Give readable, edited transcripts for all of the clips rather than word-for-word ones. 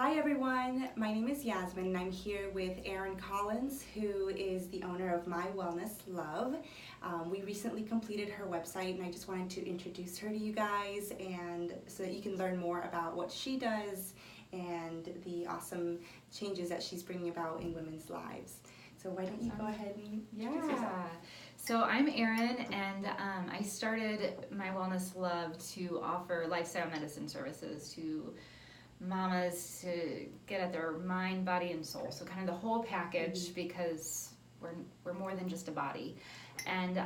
Hi everyone, my name is Yasmin and I'm here with Erin Collins, who is the owner of My Wellness Love. We recently completed her website and I just wanted to introduce her to you guys and so that you can learn more about what she does and the awesome changes that she's bringing about in women's lives. So why don't you go ahead and introduce yourself? So I'm Erin, and I started My Wellness Love to offer lifestyle medicine services to mamas to get at their mind, body, and soul. So kind of the whole package, because we're more than just a body. And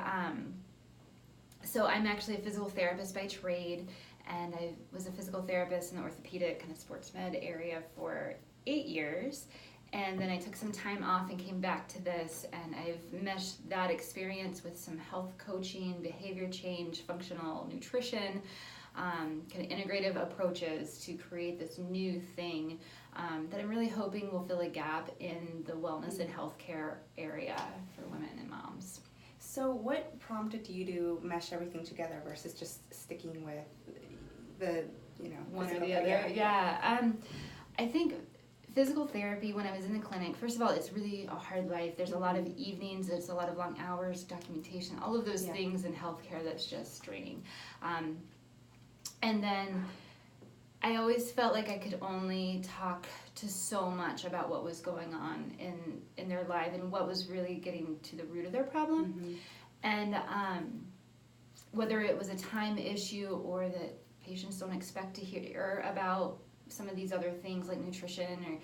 so I'm actually a physical therapist by trade, and I was a physical therapist in the orthopedic kind of sports med area for 8 years. And then I took some time off and came back to this, and I've meshed that experience with some health coaching, behavior change, functional nutrition, kind of integrative approaches to create this new thing that I'm really hoping will fill a gap in the wellness and healthcare area for women and moms. So what prompted you to mesh everything together versus just sticking with the, one or the other? Yeah. I think physical therapy, when I was in the clinic, first of all, it's really a hard life. There's a lot of evenings, there's a lot of long hours, documentation, all of those things in healthcare that's just draining. And then I always felt like I could only talk to so much about what was going on in their life and what was really getting to the root of their problem. And whether it was a time issue or that patients don't expect to hear about some of these other things like nutrition,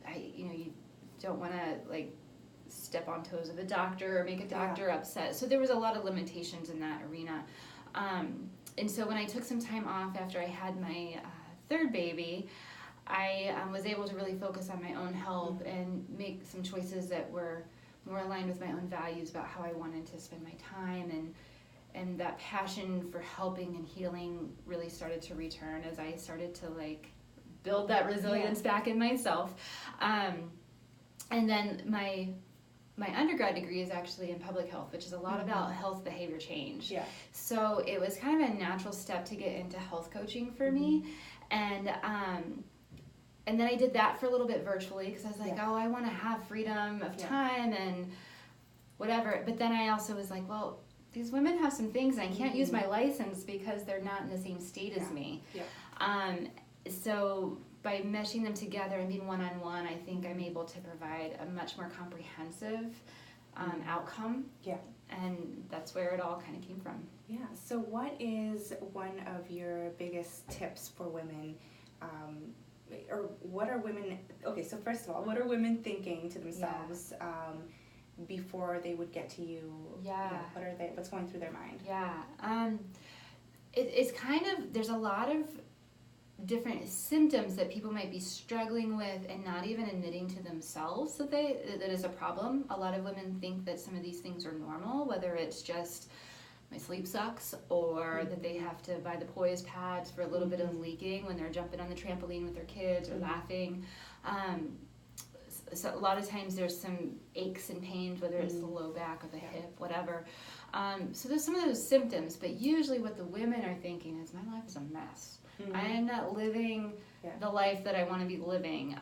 or you don't want to step on toes of a doctor or make a doctor upset. So there was a lot of limitations in that arena. And so when I took some time off after I had my third baby, I was able to really focus on my own health and make some choices that were more aligned with my own values about how I wanted to spend my time, and that passion for helping and healing really started to return as I started to build that resilience back in myself. And then my undergrad degree is actually in public health, which is a lot about health behavior change. So it was kind of a natural step to get into health coaching for me. And then I did that for a little bit virtually because I was like, I want to have freedom of time and whatever. But then I also was like, well, these women have some things and I can't use my license because they're not in the same state as me. So by meshing them together and being one-on-one, I think I'm able to provide a much more comprehensive outcome. And that's where it all kind of came from. So what is one of your biggest tips for women, or what are women, so first of all, what are women thinking to themselves before they would get to you? What's going through their mind? It's kind of, there's a lot of different symptoms that people might be struggling with and not even admitting to themselves that is a problem. A lot of women think that some of these things are normal, whether it's just my sleep sucks or that they have to buy the poise pads for a little bit of leaking when they're jumping on the trampoline with their kids or laughing. So a lot of times there's some aches and pains, whether it's the low back or the hip, whatever. So there's some of those symptoms, but usually what the women are thinking is, my life is a mess. I am not living the life that I want to be living.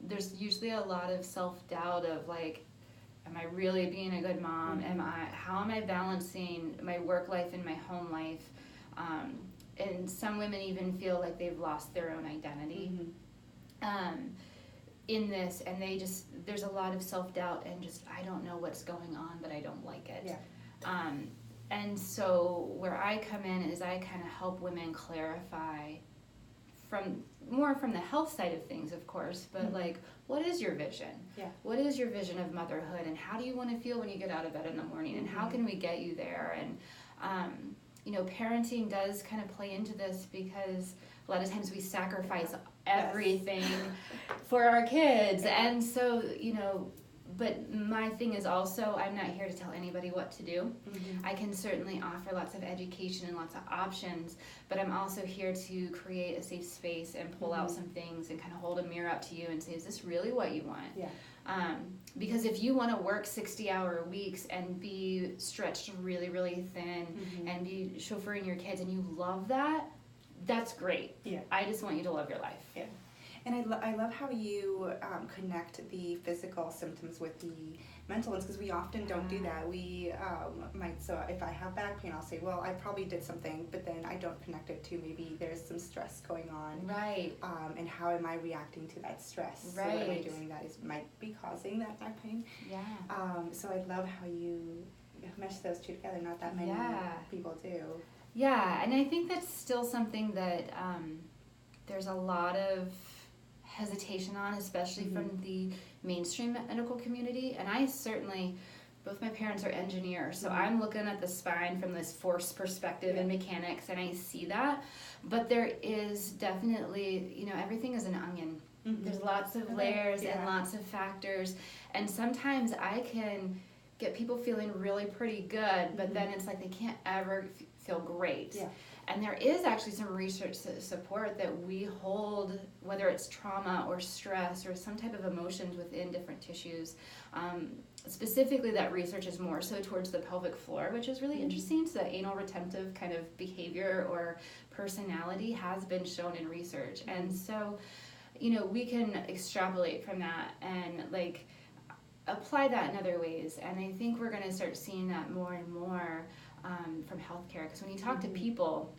There's usually a lot of self-doubt of am I really being a good mom? How am I balancing my work life and my home life? And some women even feel like they've lost their own identity in this, and there's a lot of self-doubt and just, I don't know what's going on, but I don't like it. And so where I come in is I kind of help women clarify from the health side of things, of course, but what is your vision? What is your vision of motherhood, and how do you want to feel when you get out of bed in the morning, and how can we get you there? And parenting does kind of play into this because a lot of times we sacrifice everything for our kids, and so but my thing is also, I'm not here to tell anybody what to do. I can certainly offer lots of education and lots of options, but I'm also here to create a safe space and pull out some things and kind of hold a mirror up to you and say, is this really what you want? Because if you want to work 60-hour weeks and be stretched really, really thin and be chauffeuring your kids and you love that, that's great. I just want you to love your life. And I love how you connect the physical symptoms with the mental ones, because we often don't do that. We so if I have back pain, I'll say, well, I probably did something, but then I don't connect it to maybe there's some stress going on. Right. And how am I reacting to that stress? Right. So what am I doing that might be causing that back pain? Yeah. So I love how you mesh those two together. Not that many people do. Yeah, and I think that's still something that there's a lot of hesitation on, especially from the mainstream medical community. And I certainly, both my parents are engineers, so I'm looking at the spine from this force perspective in mechanics, and I see that. But there is definitely, everything is an onion. There's lots of layers and lots of factors, and sometimes I can get people feeling really pretty good, but then it's like they can't ever feel great. Yeah. And there is actually some research to support that we hold, whether it's trauma or stress or some type of emotions within different tissues. Specifically, that research is more so towards the pelvic floor, which is really interesting. So anal retentive kind of behavior or personality has been shown in research. And so, we can extrapolate from that and apply that in other ways. And I think we're going to start seeing that more and more from healthcare, because when you talk to people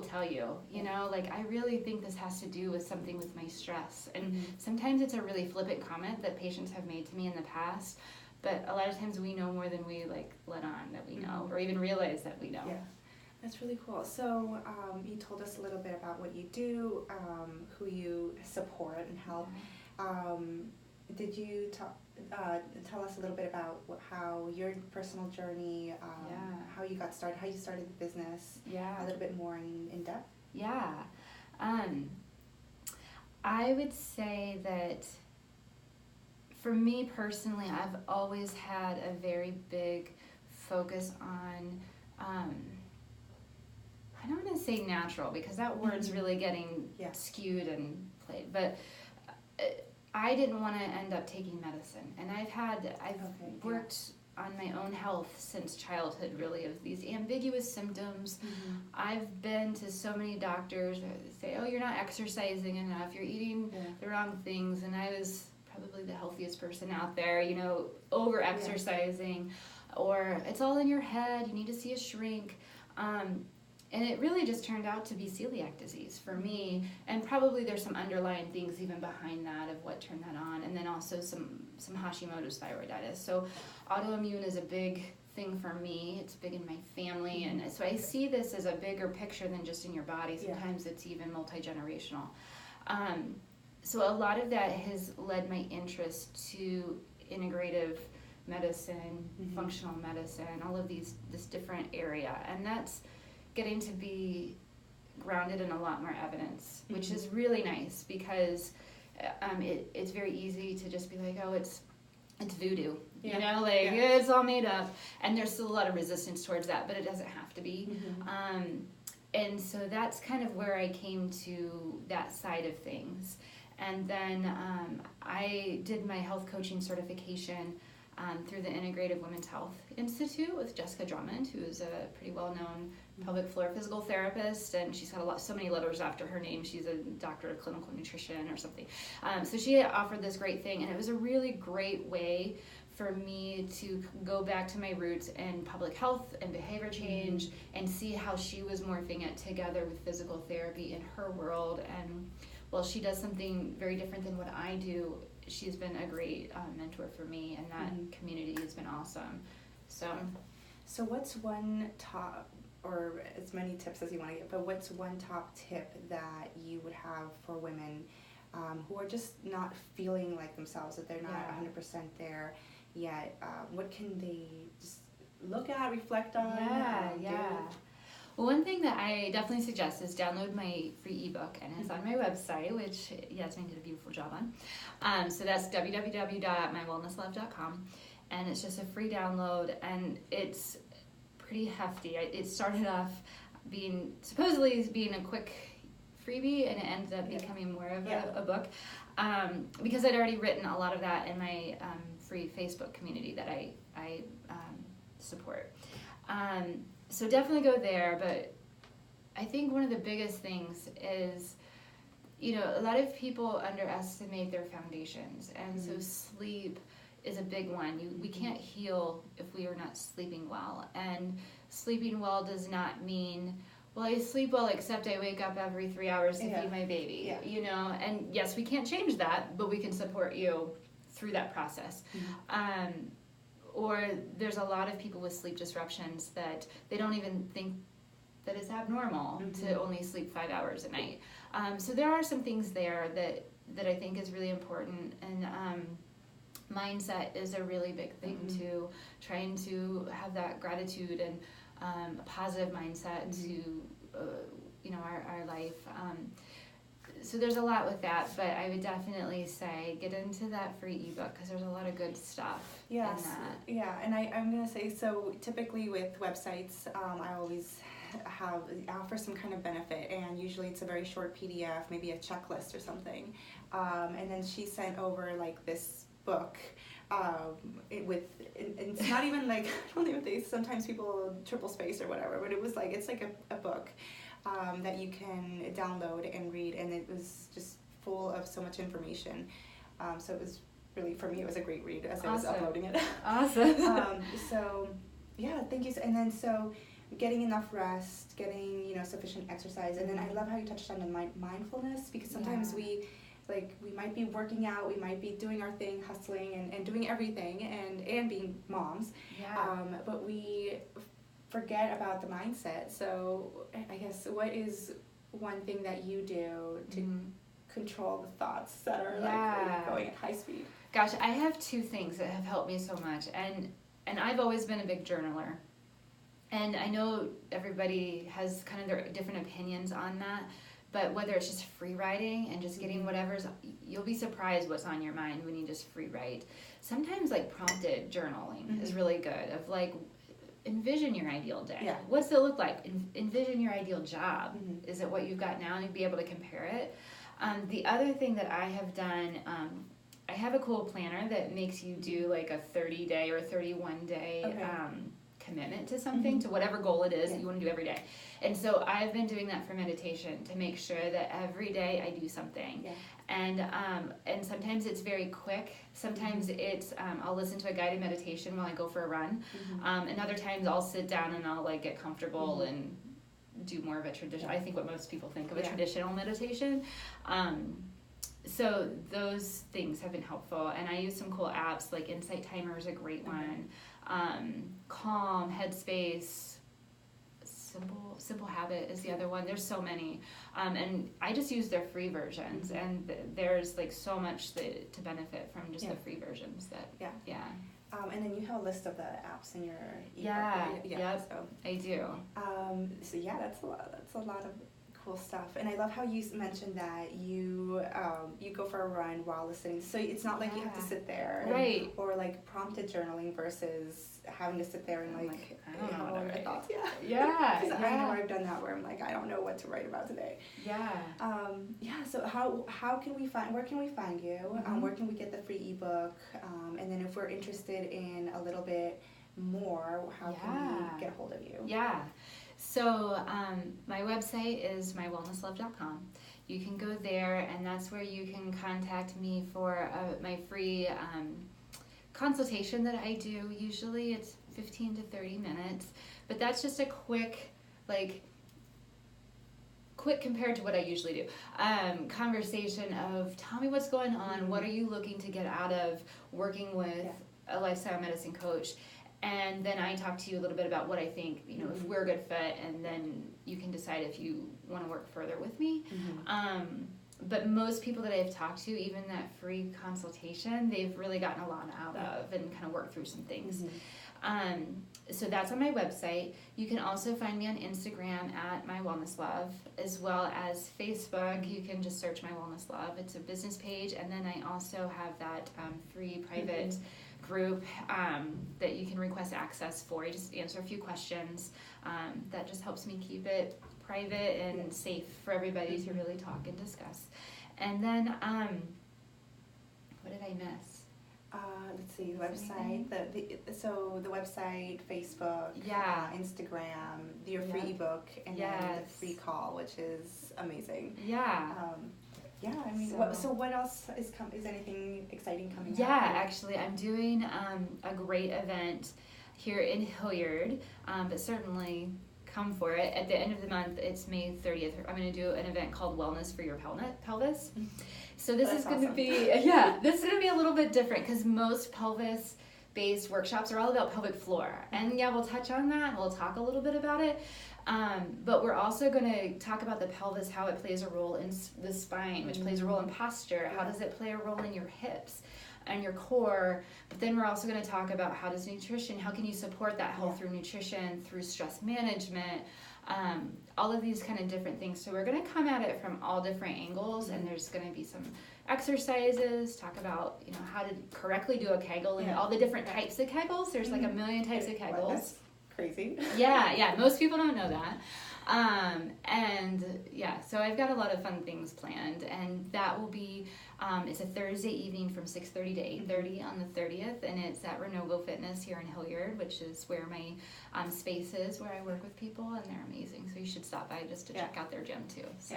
tell you, I really think this has to do with something with my stress. And sometimes it's a really flippant comment that patients have made to me in the past, but a lot of times we know more than we let on that we know, or even realize that we know. Yeah. That's really cool. So you told us a little bit about what you do, who you support and help. Did you tell us a little bit about how your personal journey, how you got started, how you started the business, a little bit more in depth? Yeah. I would say that for me personally, I've always had a very big focus on, I don't want to say natural, because that word's really getting skewed and played, but I didn't want to end up taking medicine, and I've worked on my own health since childhood, really, of these ambiguous symptoms. I've been to so many doctors that say, oh, you're not exercising enough, you're eating the wrong things, and I was probably the healthiest person out there, over exercising, or it's all in your head, you need to see a shrink. And it really just turned out to be celiac disease for me, and probably there's some underlying things even behind that of what turned that on, and then also some Hashimoto's thyroiditis. So autoimmune is a big thing for me. It's big in my family, and so I see this as a bigger picture than just in your body. Sometimes it's even multi-generational. So a lot of that has led my interest to integrative medicine, functional medicine, all of this different area, and that's getting to be grounded in a lot more evidence, which is really nice, because it's very easy to just be like, oh, it's voodoo, it's all made up, and there's still a lot of resistance towards that, but it doesn't have to be. And so that's kind of where I came to that side of things. And then I did my health coaching certification through the Integrative Women's Health Institute with Jessica Drummond, who is a pretty well-known pelvic floor physical therapist, and she's got so many letters after her name. She's a doctor of clinical nutrition or something. So she offered this great thing, and it was a really great way for me to go back to my roots in public health and behavior change and see how she was morphing it together with physical therapy in her world. And while she does something very different than what I do, she's been a great mentor for me, and that community has been awesome. So what's one top, or as many tips as you want to give, but what's one top tip that you would have for women who are just not feeling like themselves, that they're not 100% there yet? What can they just look at, reflect on? Well, one thing that I definitely suggest is download my free ebook, and it's on my website, which Yasmin did a beautiful job on. So that's www.mywellnesslove.com, and it's just a free download, and it's pretty hefty. It started off supposedly being a quick freebie, and it ended up becoming more of a book, because I'd already written a lot of that in my free Facebook community that I support. So definitely go there, but I think one of the biggest things is, a lot of people underestimate their foundations, and so sleep is a big one. We can't heal if we are not sleeping well, and sleeping well does not mean, well, I sleep well except I wake up every 3 hours to feed my baby, and yes, we can't change that, but we can support you through that process. Or there's a lot of people with sleep disruptions that they don't even think that it's abnormal to only sleep 5 hours a night. So there are some things there that I think is really important, and mindset is a really big thing too. Trying to have that gratitude and a positive mindset to our life. So there's a lot with that, but I would definitely say get into that free ebook because there's a lot of good stuff in that. Yeah, and I'm gonna say, so typically with websites, I always offer some kind of benefit, and usually it's a very short PDF, maybe a checklist or something, and then she sent over like this book it's not even like, I don't even think, sometimes people triple space or whatever, but it's like a book that you can download and read, and it was just full of so much information. So it was really, for me, it was a great read as I was uploading it. Awesome. So yeah, thank you. And then so getting enough rest, getting sufficient exercise, and then I love how you touched on the mindfulness, because sometimes we might be working out, we might be doing our thing, hustling and doing everything and being moms, but we forget about the mindset. So I guess, what is one thing that you do to control the thoughts that are going at high speed? Gosh, I have two things that have helped me so much, and I've always been a big journaler, and I know everybody has kind of their different opinions on that. But whether it's just free writing and just getting whatever's, you'll be surprised what's on your mind when you just free write. Sometimes prompted journaling is really good, of envision your ideal day. Yeah. What's it look like? Envision your ideal job. Is it what you've got now, and be able to compare it? The other thing that I have done, I have a cool planner that makes you do a 30-day or 31-day commitment to something, to whatever goal it is that you want to do every day. And so I've been doing that for meditation, to make sure that every day I do something. And sometimes it's very quick. Sometimes it's I'll listen to a guided meditation while I go for a run. And other times I'll sit down and I'll get comfortable and do more of a tradition. I think what most people think of a traditional meditation. So those things have been helpful, and I use some cool apps, like Insight Timer is a great one. Calm, Headspace, Simple Habit is the other one. There's so many, and I just use their free versions, and there's so much to benefit from just the free versions. And then you have a list of the apps in your So I do. So yeah, that's a lot of cool stuff. And I love how you mentioned that you go for a run while listening, so it's not like you have to sit there or prompted journaling versus having to sit there and I don't know what my thoughts. I know I've done that, where I'm I don't know what to write about today. So how can we find, where can we find you? Where can we get the free ebook? And then if we're interested in a little bit more, how can we get a hold of you? So my website is mywellnesslove.com. You can go there, and that's where you can contact me for my free consultation that I do. Usually it's 15 to 30 minutes, but that's just a quick compared to what I usually do. Conversation of, tell me what's going on, what are you looking to get out of working with a lifestyle medicine coach? And then I talk to you a little bit about what I think, if we're a good fit, and then you can decide if you want to work further with me. But most people that I've talked to, even that free consultation, they've really gotten a lot out of and kind of worked through some things. So that's on my website. You can also find me on Instagram at My Wellness Love, as well as Facebook. You can just search My Wellness Love. It's a business page, and then I also have that free private group that you can request access for. I just answer a few questions. That just helps me keep it private and safe for everybody to really talk and discuss. And then, what did I miss? Let's see, the website, the website, Facebook, Instagram, your free ebook, and then the free call, which is amazing. Yeah, I mean, so what else is anything exciting coming up? Yeah, actually, I'm doing a great event here in Hilliard, but certainly come for it. At the end of the month, it's May 30th. I'm going to do an event called Wellness for Your Pelvis. So this is going to be, this is going to be a little bit different because most pelvis-based workshops are all about pelvic floor. And yeah, we'll touch on that. We'll talk a little bit about it. But we're also going to talk about the pelvis, how it plays a role in the spine, which plays a role in posture. How does it play a role in your hips and your core? But then we're also going to talk about how does nutrition, how can you support that health through nutrition, through stress management, all of these kind of different things. So we're going to come at it from all different angles, and there's going to be some exercises, talk about, how to correctly do a Kegel and all the different types of Kegels. There's like a million types of Kegels. That's crazy. Yeah, most people don't know that. So I've got a lot of fun things planned, and that will be, it's a Thursday evening from 6:30 to 8:30 on the 30th, and it's at Renovo Fitness here in Hilliard, which is where my space is, where I work with people, and they're amazing, so you should stop by just to check out their gym too. So.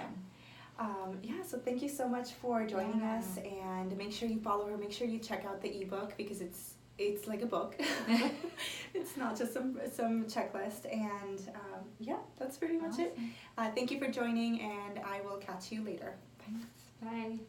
So thank you so much for joining us, and make sure you follow her, make sure you check out the ebook because it's like a book. It's not just some checklist, and that's pretty much it. Thank you for joining, and I will catch you later. Thanks. Bye.